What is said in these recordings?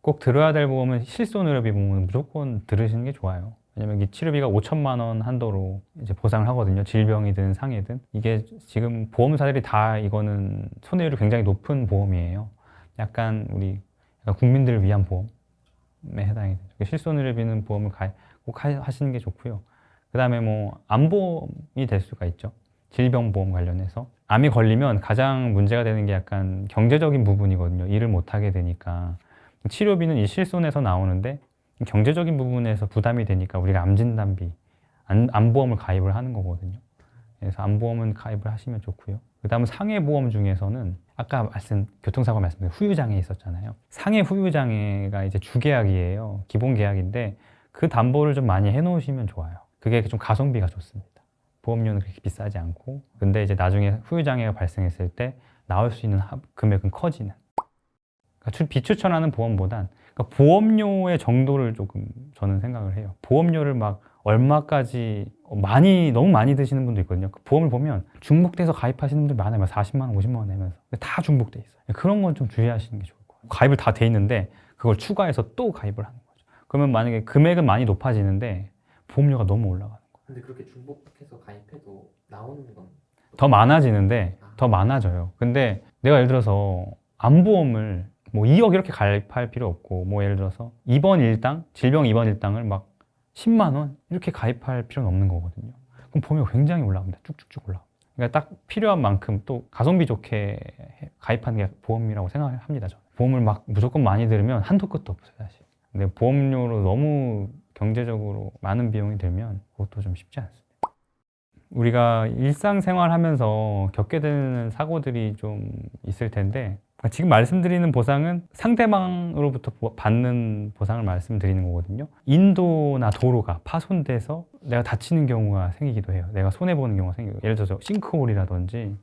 꼭 들어야 될 보험은 실손의료비 보험은 무조건 들으시는 게 좋아요. 왜냐면 이 치료비가 5천만 원 한도로 이제 보상을 하거든요. 질병이든 상해든. 이게 지금 보험사들이 다 이거는 손해율이 굉장히 높은 보험이에요. 약간 우리 약간 국민들을 위한 보험에 해당이 되죠. 실손의료비는 보험을 꼭 하시는 게 좋고요. 그 다음에 뭐 암보험이 될 수가 있죠. 질병보험 관련해서. 암이 걸리면 가장 문제가 되는 게 약간 경제적인 부분이거든요. 일을 못하게 되니까. 치료비는 이 실손에서 나오는데 경제적인 부분에서 부담이 되니까 우리가 암진단비, 암보험을 가입을 하는 거거든요. 그래서 암보험은 가입을 하시면 좋고요. 그 다음은 상해보험 중에서는 아까 교통사고 말씀드린 후유장애 있었잖아요. 상해 후유장애가 이제 주계약이에요. 기본 계약인데 그 담보를 좀 많이 해놓으시면 좋아요. 그게 좀 가성비가 좋습니다. 보험료는 그렇게 비싸지 않고, 근데 이제 나중에 후유장애가 발생했을 때 나올 수 있는 금액은 커지는. 그러니까 비추천하는 보험보단 그러니까 보험료의 정도를 조금 저는 생각을 해요. 보험료를 막 얼마까지 너무 많이 드시는 분도 있거든요. 그 보험을 보면 중복돼서 가입하시는 분들 많아요. 40만 원, 50만 원 내면서 다 중복돼 있어요. 그런 건 좀 주의하시는 게 좋을 거예요. 가입을 다 돼 있는데 그걸 추가해서 또 가입을 하는 거죠. 그러면 만약에 금액은 많이 높아지는데 보험료가 너무 올라가는 거예요. 근데 그렇게 중복해서 가입해도 나오는 건 더 많아지는데 더 많아져요. 근데 내가 예를 들어서 암보험을 뭐 2억 이렇게 가입할 필요 없고, 뭐 예를 들어서 입원 일당, 질병 입원 일당을 막 10만 원 이렇게 가입할 필요는 없는 거거든요. 그럼 보험료가 굉장히 올라갑니다. 쭉쭉쭉 올라갑니다. 그러니까 딱 필요한 만큼 또 가성비 좋게 가입하는 게 보험이라고 생각을 합니다. 저는. 보험을 막 무조건 많이 들으면 한도 끝도 없어요, 사실. 근데 보험료로 너무 경제적으로 많은 비용이 들면 그것도 좀 쉽지 않습니다. 우리가 일상생활 하면서 겪게 되는 사고들이 좀 있을 텐데, 지금 말씀드리는 보상은 상대방으로부터 받는 보상을 말씀드리는 거거든요. 인도나 도로가 파손돼서 내가 다치는 경우가 생기기도 해요. 내가 손해보는 경우가 생기고, 예를 들어서 싱크홀이라든지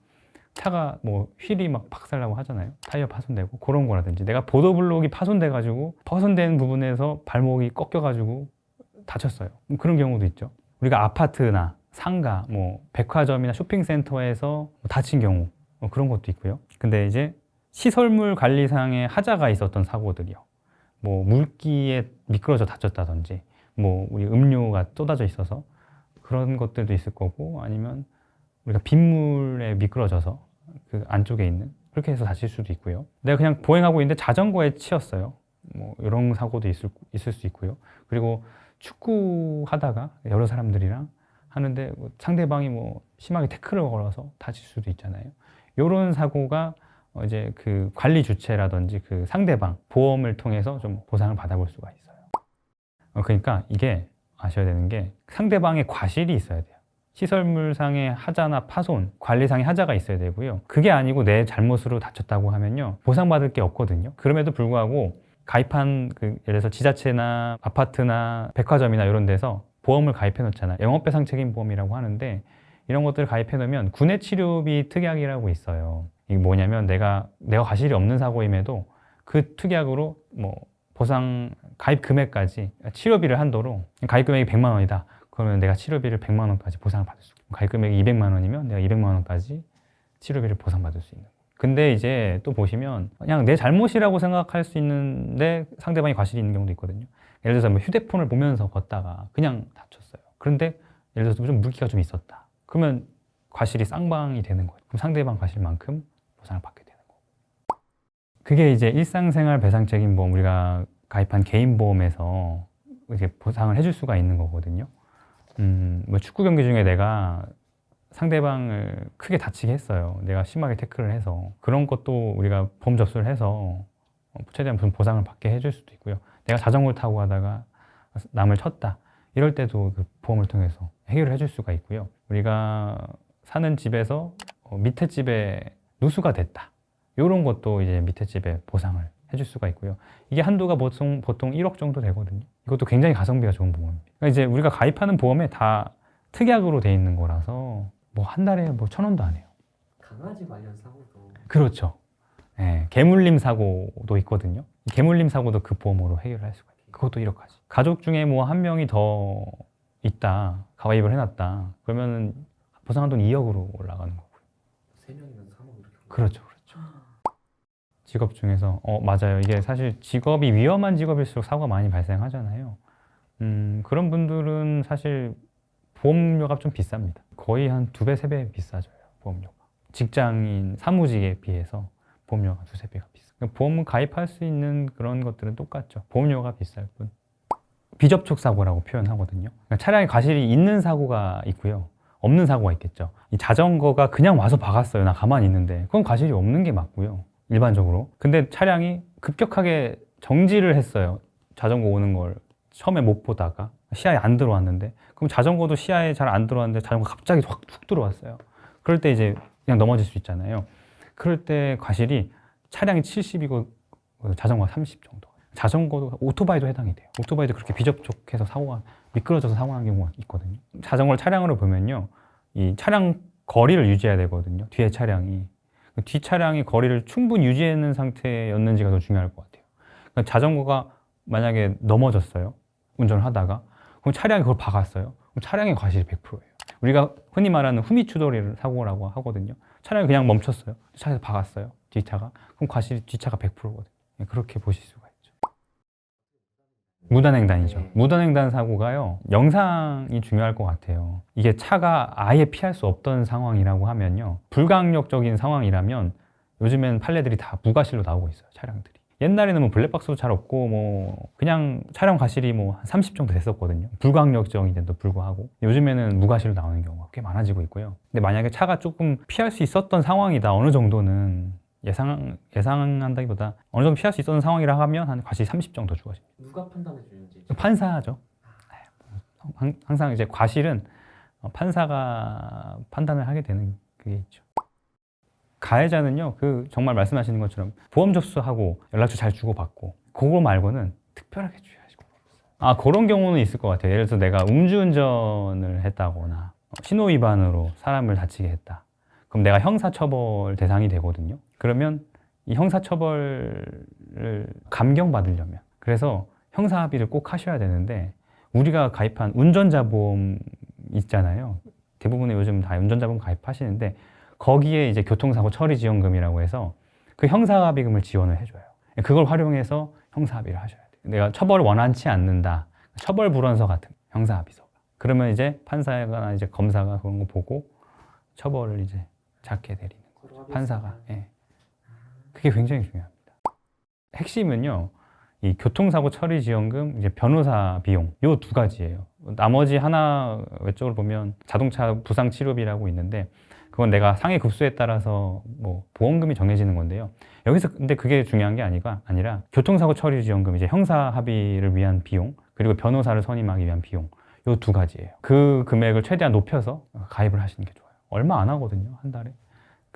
차가 뭐 휠이 막 박살나고 하잖아요. 타이어 파손되고 그런 거라든지, 내가 보도블록이 파손돼가지고 파손된 부분에서 발목이 꺾여가지고 다쳤어요. 그런 경우도 있죠. 우리가 아파트나 상가, 뭐 백화점이나 쇼핑센터에서 다친 경우, 그런 것도 있고요. 근데 이제 시설물 관리상의 하자가 있었던 사고들이요. 뭐 물기에 미끄러져 다쳤다든지, 뭐 우리 음료가 쏟아져 있어서 그런 것들도 있을 거고, 아니면 우리가 빗물에 미끄러져서 그 안쪽에 있는, 그렇게 해서 다칠 수도 있고요. 내가 그냥 보행하고 있는데 자전거에 치였어요. 뭐 이런 사고도 있을 수 있고요. 그리고 축구 하다가 여러 사람들이랑 하는데 상대방이 뭐 심하게 태클을 걸어서 다칠 수도 있잖아요. 이런 사고가 이제 그 관리 주체라든지 그 상대방 보험을 통해서 좀 보상을 받아볼 수가 있어요. 그러니까 이게 아셔야 되는 게 상대방의 과실이 있어야 돼요. 시설물상의 하자나 파손, 관리상의 하자가 있어야 되고요. 그게 아니고 내 잘못으로 다쳤다고 하면요, 보상받을 게 없거든요. 그럼에도 불구하고 가입한 예를 들어서 지자체나 아파트나 백화점이나 이런 데서 보험을 가입해 놓잖아요. 영업배상 책임 보험이라고 하는데, 이런 것들을 가입해 놓으면 군해치료비 특약이라고 있어요. 이게 뭐냐면 내가 과실이 없는 사고임에도 그 특약으로 뭐 보상 가입 금액까지, 치료비를 한도로 가입 금액이 100만 원이다. 그러면 내가 치료비를 100만 원까지 보상을 받을 수 있고, 가입 금액이 200만 원이면 내가 200만 원까지 치료비를 보상받을 수 있는. 근데 이제 또 보시면 그냥 내 잘못이라고 생각할 수 있는데 상대방이 과실이 있는 경우도 있거든요. 예를 들어서 뭐 휴대폰을 보면서 걷다가 그냥 다쳤어요. 그런데 예를 들어서 좀 물기가 좀 있었다. 그러면 과실이 쌍방이 되는 거예요. 그럼 상대방 과실만큼 보상을 받게 되는 거고. 그게 이제 일상생활 배상책임보험, 우리가 가입한 개인보험에서 이렇게 보상을 해줄 수가 있는 거거든요. 뭐 축구 경기 중에 내가 상대방을 크게 다치게 했어요. 내가 심하게 태클을 해서. 그런 것도 우리가 보험 접수를 해서 최대한 무슨 보상을 받게 해줄 수도 있고요. 내가 자전거를 타고 가다가 남을 쳤다. 이럴 때도 그 보험을 통해서 해결을 해줄 수가 있고요. 우리가 사는 집에서 밑에 집에 누수가 됐다. 이런 것도 이제 밑에 집에 보상을 해줄 수가 있고요. 이게 한도가 보통 1억 정도 되거든요. 이것도 굉장히 가성비가 좋은 보험입니다. 그러니까 이제 우리가 가입하는 보험에 다 특약으로 돼 있는 거라서 뭐 한 달에 뭐 1,000원도 안 해요. 강아지 관련 사고도 그렇죠. 네, 개물림 사고도 있거든요. 개물림 사고도 그 보험으로 해결할 수가 있어요. 그것도 1억까지. 가족 중에 뭐 한 명이 더 있다, 가입을 해놨다, 그러면은 보상한 돈 2억으로 올라가는 거고요. 3명이면 3억 이렇게. 그렇죠, 그렇죠. 직업 중에서 맞아요. 이게 사실 직업이 위험한 직업일수록 사고가 많이 발생하잖아요. 그런 분들은 사실 보험료가 좀 비쌉니다. 거의 한 2배, 3배 비싸져요. 보험료가. 직장인 사무직에 비해서 보험료가 2, 3배가 비싸요. 보험은 가입할 수 있는 그런 것들은 똑같죠. 보험료가 비쌀 뿐. 비접촉 사고라고 표현하거든요. 그러니까 차량에 과실이 있는 사고가 있고요. 없는 사고가 있겠죠. 이 자전거가 그냥 와서 박았어요. 나 가만히 있는데. 그건 과실이 없는 게 맞고요. 일반적으로. 근데 차량이 급격하게 정지를 했어요. 자전거 오는 걸 처음에 못 보다가 시야에 안 들어왔는데, 그럼 자전거도 시야에 잘 안 들어왔는데 자전거 갑자기 확 툭 들어왔어요. 그럴 때 이제 그냥 넘어질 수 있잖아요. 그럴 때 과실이 차량이 70이고 자전거가 30 정도. 자전거도 오토바이도 해당이 돼요. 오토바이도 그렇게 비접촉해서 사고가 미끄러져서 사고 난 경우가 있거든요. 자전거를 차량으로 보면요, 이 차량 거리를 유지해야 되거든요. 뒤에 차량이 뒷 차량이 거리를 충분히 유지하는 상태였는지가 더 중요할 것 같아요. 그러니까 자전거가 만약에 넘어졌어요. 운전을 하다가. 그럼 차량이 그걸 박았어요. 그럼 차량의 과실이 100%예요. 우리가 흔히 말하는 후미추돌이 사고라고 하거든요. 차량이 그냥 멈췄어요. 차에서 박았어요. 뒷차가. 그럼 과실이 뒷차가 100%거든요. 그렇게 보실 수가 있죠. 무단횡단이죠. 무단횡단 사고가요, 영상이 중요할 것 같아요. 이게 차가 아예 피할 수 없던 상황이라고 하면요, 불강력적인 상황이라면 요즘엔 판례들이 다 무과실로 나오고 있어요. 차량들이. 옛날에는 뭐 블랙박스도 잘 없고 뭐 그냥 차량 과실이 뭐 한 30 정도 됐었거든요. 불강력적인데도 불구하고. 요즘에는 무과실로 나오는 경우가 꽤 많아지고 있고요. 근데 만약에 차가 조금 피할 수 있었던 상황이다, 어느 정도는 예상한다기보다 어느 정도 피할 수 있었던 상황이라 하면 한 과실 30 정도 주어집니다. 누가 판단해 주는지. 판사죠. 항상 이제 과실은 판사가 판단을 하게 되는 그게 있죠. 가해자는요, 정말 말씀하시는 것처럼 보험 접수하고 연락처 잘 주고받고, 그거 말고는 특별하게 주의하시고. 그런 경우는 있을 것 같아요. 예를 들어서 내가 음주운전을 했다거나 신호 위반으로 사람을 다치게 했다. 그럼 내가 형사처벌 대상이 되거든요. 그러면 이 형사처벌을 감경받으려면, 그래서 형사합의를 꼭 하셔야 되는데, 우리가 가입한 운전자 보험 있잖아요. 대부분의 요즘 다 운전자 보험 가입하시는데, 거기에 이제 교통사고 처리 지원금이라고 해서 그 형사합의금을 지원을 해줘요. 그걸 활용해서 형사합의를 하셔야 돼요. 내가 처벌을 원하지 않는다. 처벌 불원서 같은 형사합의서가. 그러면 이제 판사나 이제 검사가 그런 거 보고 처벌을 이제 작게 내리는 거죠. 판사가. 예. 그게 굉장히 중요합니다. 핵심은요, 이 교통사고 처리 지원금, 이제 변호사 비용, 요 2가지예요. 나머지 하나 외적으로 보면 자동차 부상 치료비라고 있는데, 그건 내가 상해 급수에 따라서 뭐 보험금이 정해지는 건데요. 여기서 근데 그게 중요한 게 아니라 교통사고 처리 지원금, 이제 형사 합의를 위한 비용, 그리고 변호사를 선임하기 위한 비용, 요 2가지예요. 그 금액을 최대한 높여서 가입을 하시는 게 좋아요. 얼마 안 하거든요, 한 달에.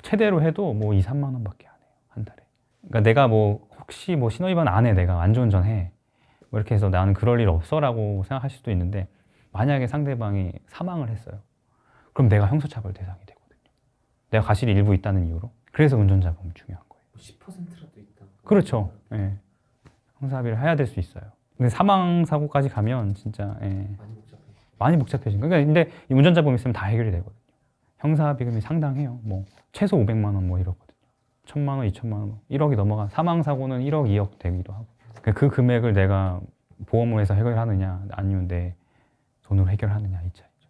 최대로 해도 뭐 2, 3만 원밖에 안 해요, 한 달에. 그러니까 내가 뭐 혹시 뭐 신호위반 안 해, 내가 안전운전해, 뭐 이렇게 해서 나는 그럴 일 없어라고 생각하실 수도 있는데, 만약에 상대방이 사망을 했어요. 그럼 내가 형사처벌 대상이 되거든요. 내가 과실이 일부 있다는 이유로. 그래서 운전자 보험이 중요한 거예요. 10%라도 있다. 그렇죠. 예. 형사합의를 해야 될 수 있어요. 근데 사망 사고까지 가면 진짜 많이 복잡해진 거예요. 그러니까 근데 이 운전자 보험 있으면 다 해결이 되거든요. 형사합의금이 상당해요. 뭐 최소 500만 원 뭐 이러거든요. 1,000만 원, 2,000만 원, 1억이 넘어가. 사망 사고는 1억, 2억 되기도 하고. 그 금액을 내가 보험을 해서 해결하느냐, 아니면 내 돈으로 해결하느냐, 이 차이죠.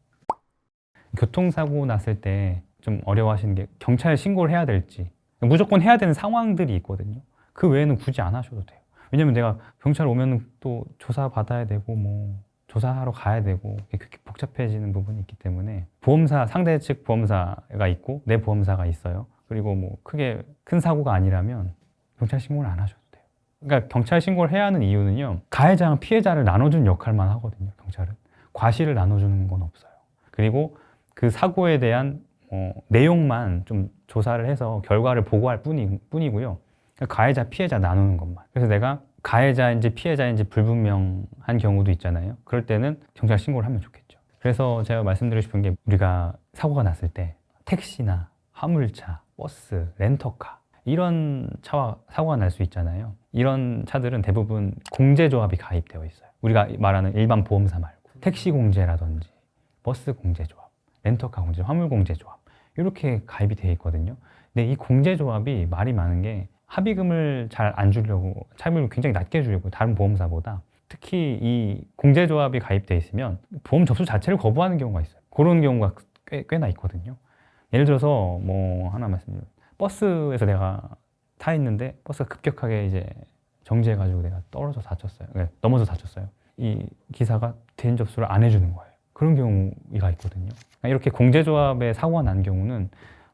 교통사고 났을 때 좀 어려워하시는 게, 경찰에 신고를 해야 될지, 무조건 해야 되는 상황들이 있거든요. 그 외에는 굳이 안 하셔도 돼요. 왜냐면 내가 경찰 오면 또 조사 받아야 되고 뭐 조사하러 가야 되고, 그렇게 복잡해지는 부분이 있기 때문에 보험사, 상대 측 보험사가 있고 내 보험사가 있어요. 그리고 뭐 크게 큰 사고가 아니라면 경찰 신고를 안 하셔도 돼요. 그러니까 경찰 신고를 해야 하는 이유는요, 가해자랑 피해자를 나눠주는 역할만 하거든요. 경찰은 과실을 나눠주는 건 없어요. 그리고 그 사고에 대한 내용만 좀 조사를 해서 결과를 보고할 뿐이고요. 가해자, 피해자 나누는 것만. 그래서 내가 가해자인지 피해자인지 불분명한 경우도 있잖아요. 그럴 때는 경찰 신고를 하면 좋겠죠. 그래서 제가 말씀드리고 싶은 게, 우리가 사고가 났을 때 택시나 화물차, 버스, 렌터카, 이런 차와 사고가 날 수 있잖아요. 이런 차들은 대부분 공제조합이 가입되어 있어요. 우리가 말하는 일반 보험사 말고 택시 공제라든지 버스 공제조합, 렌터카 공제, 화물 공제조합, 이렇게 가입이 되어 있거든요. 근데 이 공제조합이 말이 많은 게, 합의금을 잘 안 주려고 차입을 굉장히 낮게 주려고 다른 보험사보다 특히 이 공제조합이 가입돼 있으면 보험 접수 자체를 거부하는 경우가 있어요. 그런 경우가 꽤나 있거든요. 예를 들어서 뭐 하나 말씀드리면 버스에서 내가 타 있는데 버스가 급격하게 이제 정지해가지고 내가 떨어져 다쳤어요. 넘어져 다쳤어요. 이 기사가 대인 접수를 안 해주는 거예요. 그런 경우가 있거든요. 이렇게 공제조합에 사고가 난 경우는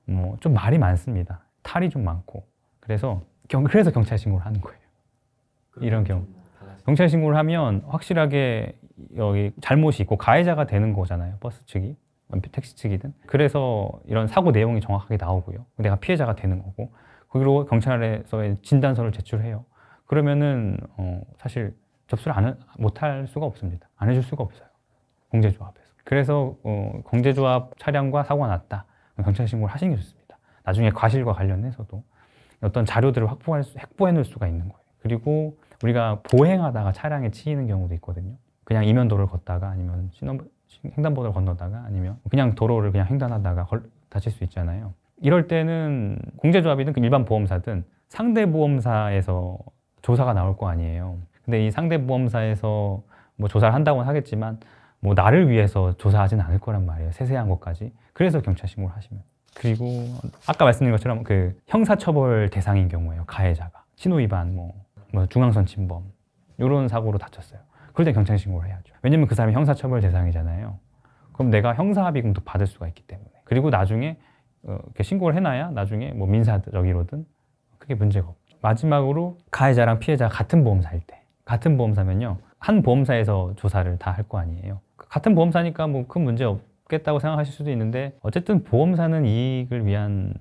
뭐 좀 말이 많습니다. 탈이 좀 많고 그래서 경찰 신고를 하는 거예요. 이런 경우. 경찰 신고를 하면 확실하게 여기 잘못이 있고 가해자가 되는 거잖아요. 버스 측이, 택시 측이든. 그래서 이런 사고 내용이 정확하게 나오고요. 내가 피해자가 되는 거고. 그리고 경찰에서의 진단서를 제출해요. 그러면은 사실 접수를 못할 수가 없습니다. 안 해줄 수가 없어요. 공제조합에서. 그래서 공제조합 차량과 사고가 났다. 경찰 신고를 하시는 게 좋습니다. 나중에 과실과 관련해서도 어떤 자료들을 확보해 놓을 수가 있는 거예요. 그리고 우리가 보행하다가 차량에 치이는 경우도 있거든요. 그냥 이면도로를 걷다가 아니면 횡단보도를 건너다가 아니면 그냥 도로를 그냥 횡단하다가 다칠 수 있잖아요. 이럴 때는 공제조합이든 일반 보험사든 상대 보험사에서 조사가 나올 거 아니에요. 근데 이 상대 보험사에서 뭐 조사를 한다고는 하겠지만 뭐 나를 위해서 조사하진 않을 거란 말이에요. 세세한 것까지. 그래서 경찰 신고를 하시면. 그리고 아까 말씀드린 것처럼 그 형사처벌 대상인 경우에요. 가해자가 신호위반, 뭐 중앙선 침범 이런 사고로 다쳤어요. 그럴 때 경찰 신고를 해야죠. 왜냐면 그 사람이 형사처벌 대상이잖아요. 그럼 내가 형사합의금도 받을 수가 있기 때문에. 그리고 나중에 이렇게 신고를 해놔야 나중에 뭐 민사적으로든 크게 문제가 없죠. 마지막으로 가해자랑 피해자가 같은 보험사일 때. 같은 보험사면요. 한 보험사에서 조사를 다 할 거 아니에요. 같은 보험사니까 뭐 큰 문제 없겠다고 생각하실 수도 있는데 어쨌든 보험사는 이익을 위한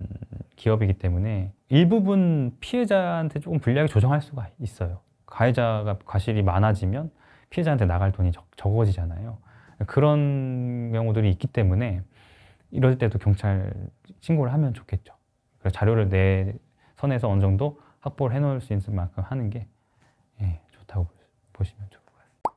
기업이기 때문에 일부분 피해자한테 조금 불리하게 조정할 수가 있어요. 가해자가 과실이 많아지면 피해자한테 나갈 돈이 적어지잖아요. 그런 경우들이 있기 때문에 이럴 때도 경찰 신고를 하면 좋겠죠. 그래서 자료를 내 선에서 어느 정도 확보를 해놓을 수 있을 만큼 하는 게 좋다고 보시면 좋을 것 같습니다.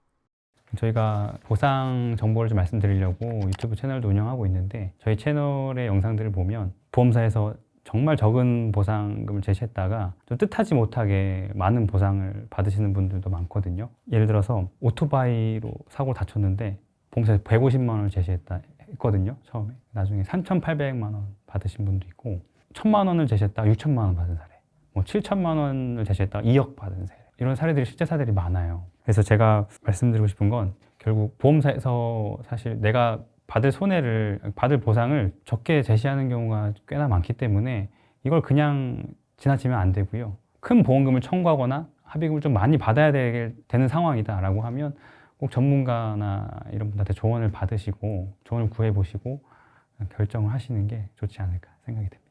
저희가 보상 정보를 좀 말씀드리려고 유튜브 채널도 운영하고 있는데 저희 채널의 영상들을 보면 보험사에서 정말 적은 보상금을 제시했다가 좀 뜻하지 못하게 많은 보상을 받으시는 분들도 많거든요. 예를 들어서 오토바이로 사고 다쳤는데 보험사에서 150만 원을 제시했거든요. 처음에. 나중에 3,800만 원 받으신 분도 있고 1,000만 원을 제시했다가 6천만 원 받은 사례, 뭐 7천만 원을 제시했다가 2억 받은 사례, 이런 사례들이 실제 사례들이 많아요. 그래서 제가 말씀드리고 싶은 건 결국 보험사에서 사실 내가 받을 보상을 적게 제시하는 경우가 꽤나 많기 때문에 이걸 그냥 지나치면 안 되고요. 큰 보험금을 청구하거나 합의금을 좀 많이 받아야 되는 상황이다라고 하면 꼭 전문가나 이런 분들한테 조언을 받으시고 조언을 구해보시고 결정을 하시는 게 좋지 않을까 생각이 됩니다.